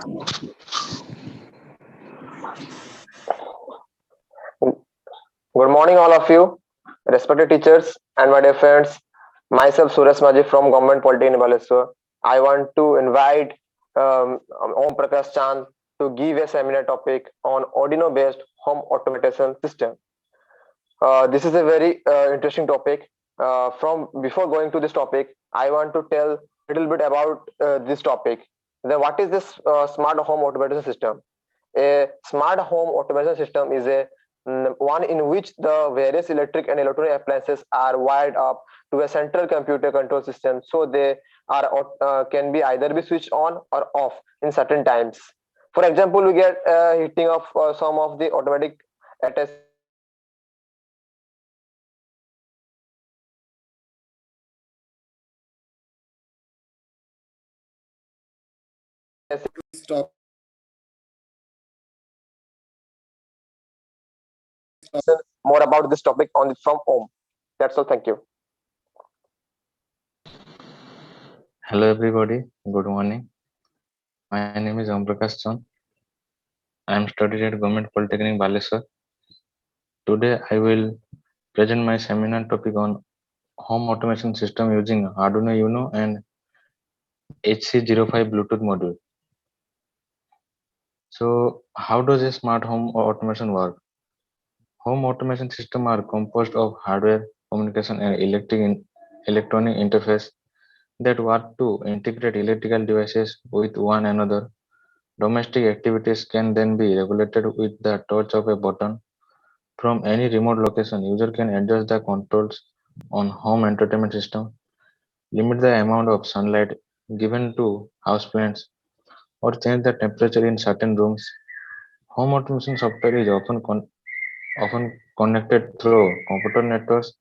Good morning, all of you, respected teachers and my dear friends. Myself, Suresh Maji from Government Polytechnic Baleswar. I want to invite Om Prakash Chand to give a seminar topic on Arduino-based home automation system. This is a very interesting topic. From before going to this topic, I want to tell a little bit about this topic. Then, what is this smart home automation system? A smart home automation system is a one in which the various electric and electronic appliances are wired up to a central computer control system, so they are can be either be switched on or off in certain times. For example, we get heating of some of the automatic attachments like Stop. more about this topic on from home. That's all. Thank you. Hello everybody, good morning. My name is Om Prakash Chand. I am studied at Government Polytechnic Baleswar. Today I will present my seminar topic on home automation system using Arduino Uno and HC05 Bluetooth module. So how does a smart home automation work? Home automation systems are composed of hardware, communication and electronic interface that work to integrate electrical devices with one another. Domestic activities can then be regulated with the touch of a button. From any remote location, user can adjust the controls on home entertainment system, limit the amount of sunlight given to houseplants, or change the temperature in certain rooms. Home automation software is often connected through computer networks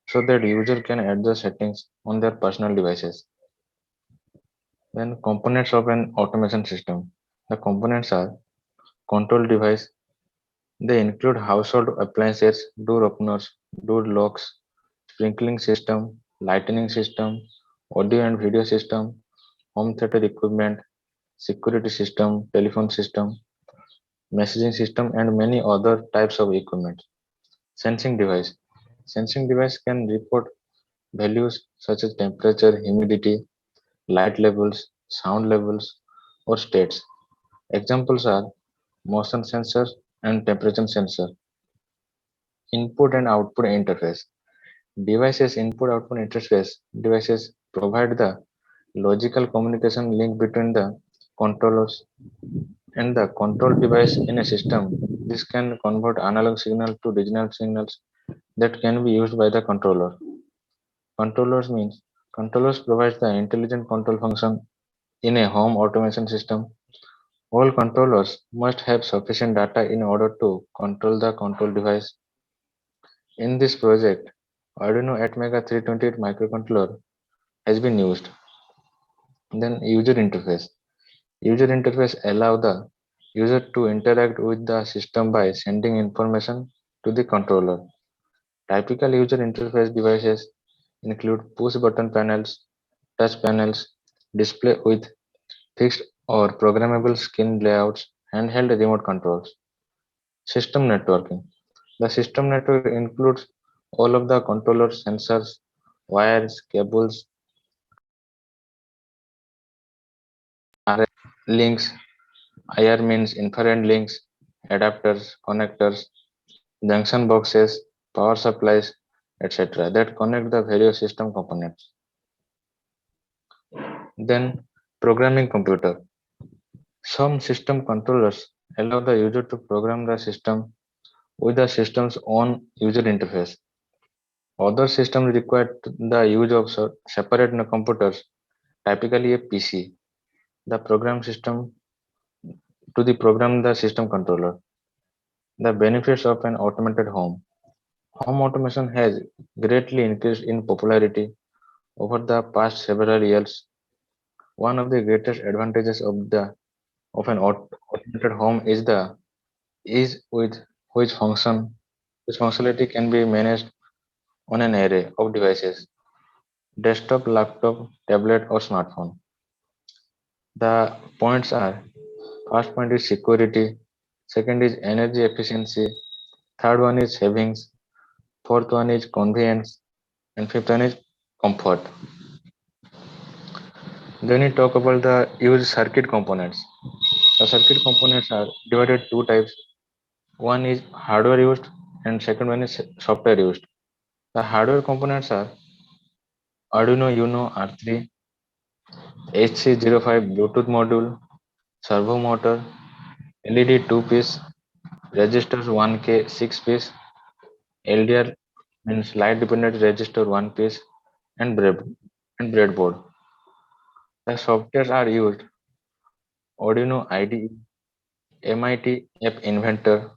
so that user can adjust settings on their personal devices. Then components of an automation system. The components are control device. They include household appliances, door openers, door locks, sprinkling system, lighting system, audio and video system, home theater equipment, security system, telephone system, messaging system, and many other types of equipment. Sensing device. Sensing device can report values such as temperature, humidity, light levels, sound levels, or states. Examples are motion sensor and temperature sensor. Input and output interface. Devices input output interface devices provide the logical communication link between the controllers and the control device in a system. This can convert analog signal to digital signals that can be used by the controller. Controllers provide the intelligent control function in a home automation system. All controllers must have sufficient data in order to control the control device. In this project, Arduino 8 Mega 328 microcontroller has been used. Then user interface. User interface allow the user to interact with the system by sending information to the controller. Typical user interface devices include push button panels, touch panels, display with fixed or programmable screen layouts, handheld remote controls. System networking. The system network includes all of the controllers, sensors, wires, cables, RF links, IR means infrared links, adapters, connectors, junction boxes, power supplies, etc. that connect the various system components. Then programming computer. Some system controllers allow the user to program the system with the system's own user interface. Other systems require the use of separate computers, typically a PC, the program system to the program the system controller. The benefits of an automated home. Home automation has greatly increased in popularity over the past several years. One of the greatest advantages of an automated home is the ease with which function which functionality can be managed on an array of devices: desktop, laptop, tablet, or smartphone. The points are First point is security, second is energy efficiency, third one is savings, fourth one is convenience, and fifth one is comfort. Then we talk about the use circuit components. The circuit components are divided two types. One is hardware used and second one is software used. The hardware components are Arduino Uno R3, HC05 Bluetooth module, servo motor, LED 2-piece, registers 1K 6-piece, LDR means light dependent register 1 piece, and breadboard. The softwares are used Arduino IDE, MIT App Inventor,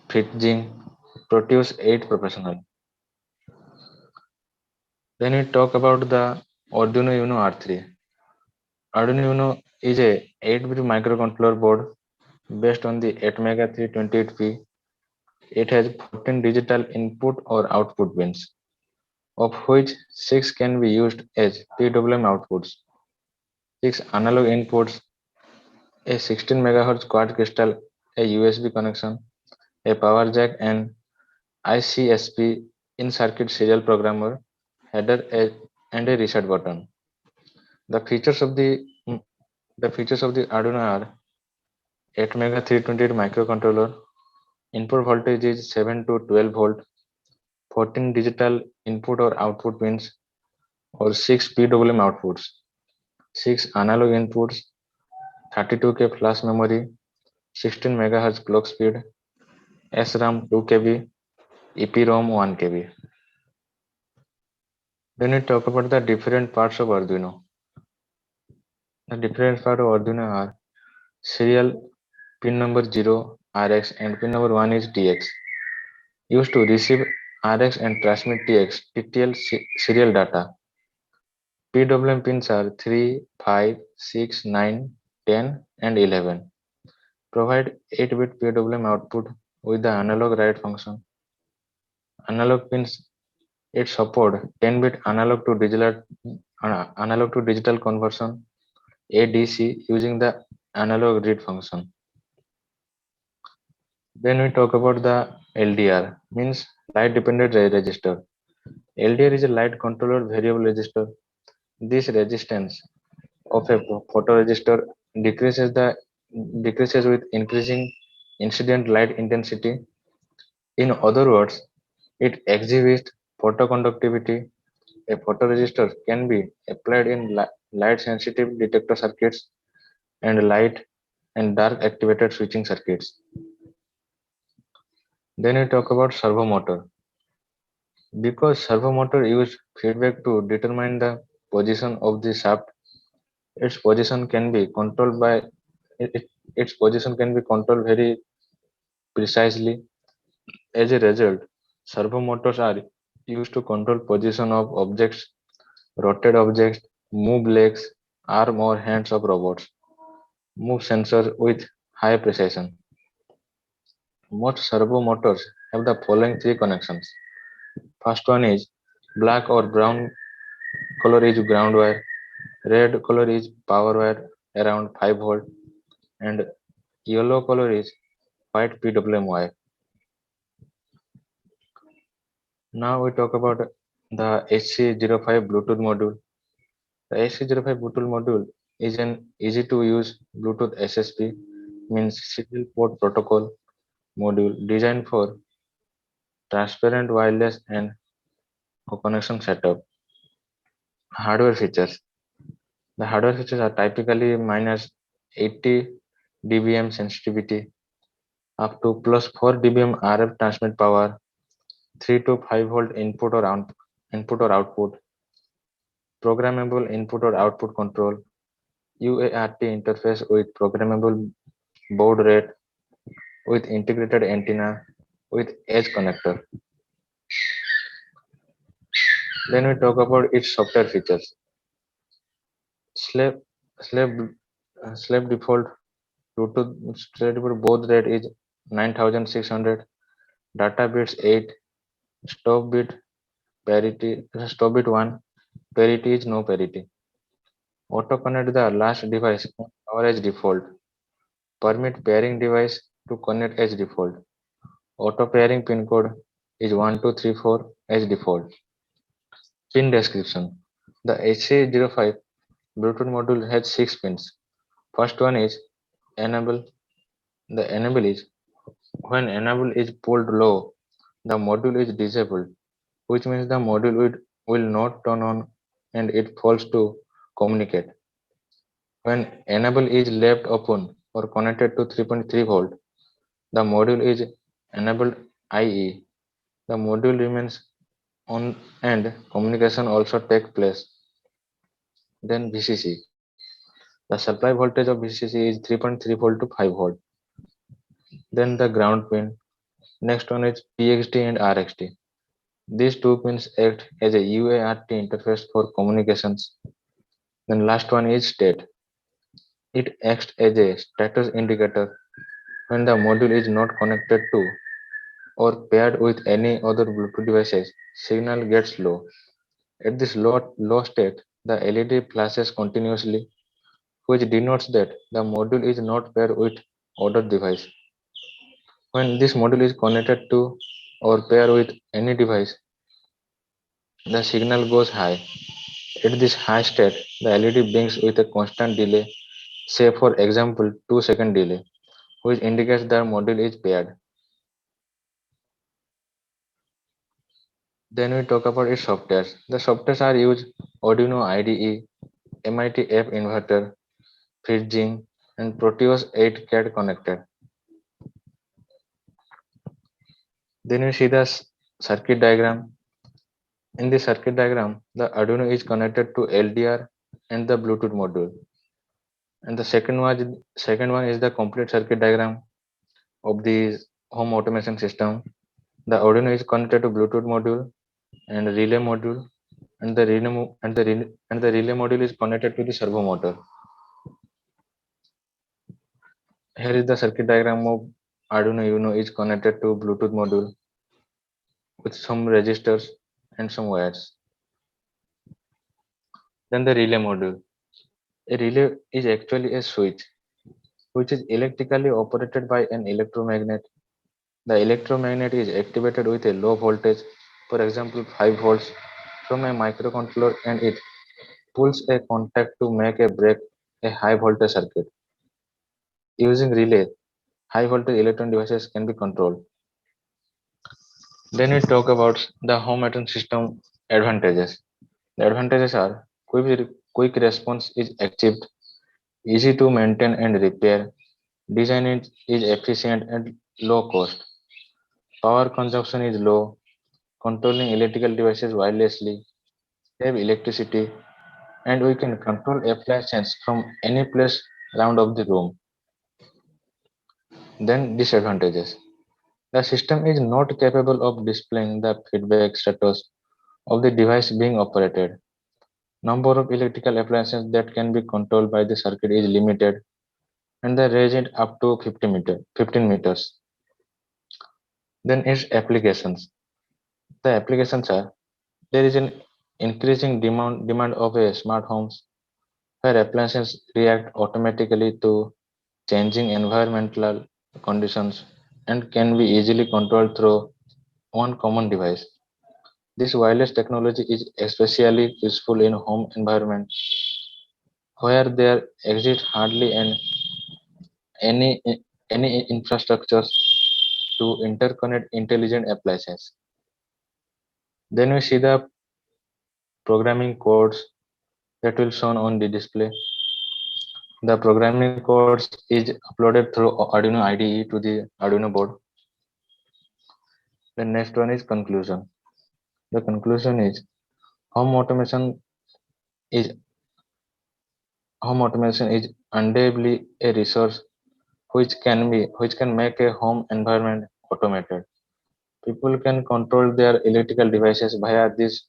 Fitjing, Proteus 8 Professional. Then we talk about the Arduino Uno R3. Arduino Uno is a 8-bit microcontroller board based on the Atmega 328P. It has 14 digital input or output pins, of which 6 can be used as PWM outputs, 6 analog inputs, a 16 MHz quad crystal, a USB connection, a power jack, and ICSP in-circuit serial programmer, header, and a reset button. The features of the the features of the Arduino are 8 mega 328 microcontroller, input voltage is 7 to 12 volt, 14 digital input or output pins or 6 PWM outputs, 6 analog inputs, 32K flash memory, 16 MHz clock speed, SRAM 2 KB, EPROM 1 KB. Then we talk about the different parts of Arduino. The different parts of Arduino are serial pin number 0 RX and pin number 1 is TX, used to receive RX and transmit TTL serial data. PWM pins are 3, 5, 6, 9, 10, and 11. Provide 8-bit PWM output with the analog write function. Analog pins it support 10-bit analog to digital conversion ADC using the analog read function. Then we talk about the LDR means light dependent register. LDR is a light controller variable register. This resistance of a photoresistor decreases the decreases with increasing incident light intensity. In other words, it exhibits photoconductivity. A photoresistor can be applied in light sensitive detector circuits and light and dark activated switching circuits. Then we talk about servo motor. Because servo motor use feedback to determine the position of the shaft, its position can be controlled by its position can be controlled very precisely. As a result, servo motors are used to control position of objects, rotate objects, move legs, arm or hands of robots, move sensors with high precision. Most servo motors have the following three connections. First one is black or brown color is ground wire, red color is power wire around 5 volt, and yellow color is white PWM wire. Now we talk about the HC05 Bluetooth module. The HC05 Bluetooth module is an easy to use Bluetooth SSP means serial port protocol module designed for transparent wireless and connection setup. Hardware features. The hardware features are typically minus 80 dBm sensitivity, up to plus 4 dBm RF transmit power, 3 to 5 volt input or output, programmable input or output control, UART interface with programmable baud rate, with integrated antenna, with edge connector. Then we talk about its software features. Slave, slave, slave default Bluetooth straight baud rate is 9600, data bits 8, stop bit stop bit 1, parity is no parity. Auto connect the last device on average default. permit pairing device to connect as default. Auto pairing pin code is 1234 as default. Pin description. The HC05 Bluetooth module has 6 pins. First one is enable. The enable is when enable is pulled low, the module is disabled, which means the module will not turn on and it falls to communicate. When enable is left open or connected to 3.3 volt, the module is enabled, i.e., the module remains on and communication also takes place. Then VCC. The supply voltage of VCC is 3.3 volt to 5 volt. Then the ground pin. Next one is PXT and RXT. These two pins act as a UART interface for communications. Then last one is state. It acts as a status indicator when the module is not connected to or paired with any other Bluetooth devices. Signal gets low. At this low state, the LED flashes continuously, which denotes that the module is not paired with other device. When this module is connected to or paired with any device, the signal goes high. At this high state, the LED blinks with a constant delay, say for example 2-second delay, which indicates the module is paired. Then we talk about its softwares. The softwares are used Arduino IDE, MIT app inverter, Fridging, and Proteus 8 CAD connector. Then we see the circuit diagram. In the circuit diagram, the Arduino is connected to LDR and the Bluetooth module. And the second one is the complete circuit diagram of the home automation system. The Arduino is connected to Bluetooth module and relay module, and the relay module is connected to the servo motor. Here is the circuit diagram of Arduino Uno is connected to Bluetooth module with some resistors and some wires. Then the relay module. A relay is actually a switch which is electrically operated by an electromagnet. The electromagnet is activated with a low voltage, for example 5 volts, from a microcontroller, and it pulls a contact to make a break a high voltage circuit. Using relay, high voltage electron devices can be controlled. Then we talk about the home automation system advantages. The advantages are quick response is achieved, easy to maintain and repair, design is efficient and low cost, power consumption is low, controlling electrical devices wirelessly, save electricity, and we can control appliances from any place around of the room. Then disadvantages. The system is not capable of displaying the feedback status of the device being operated. Number of electrical appliances that can be controlled by the circuit is limited and the range is up to 15 meters. Then its applications. The applications are there is an increasing demand of a smart homes where appliances react automatically to changing environmental conditions and can be easily controlled through one common device. This wireless technology is especially useful in home environments where there exists hardly any any infrastructures to interconnect intelligent appliances. Then we see the programming codes that will shown on the display. The programming codes is uploaded through Arduino IDE to the Arduino board. The next one is conclusion. The conclusion is home automation is home automation is undeniably a resource which can make a home environment automated. People can control their electrical devices via these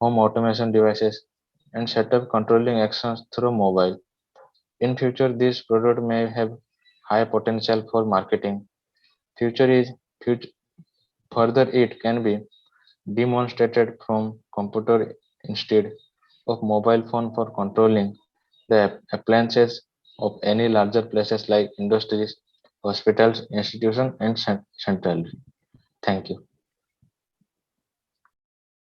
home automation devices and set up controlling actions through mobile. In future, this product may have high potential for marketing. Future is future, further it can be demonstrated from computer instead of mobile phone for controlling the appliances of any larger places like industries, hospitals, institutions, and centrally. Thank you.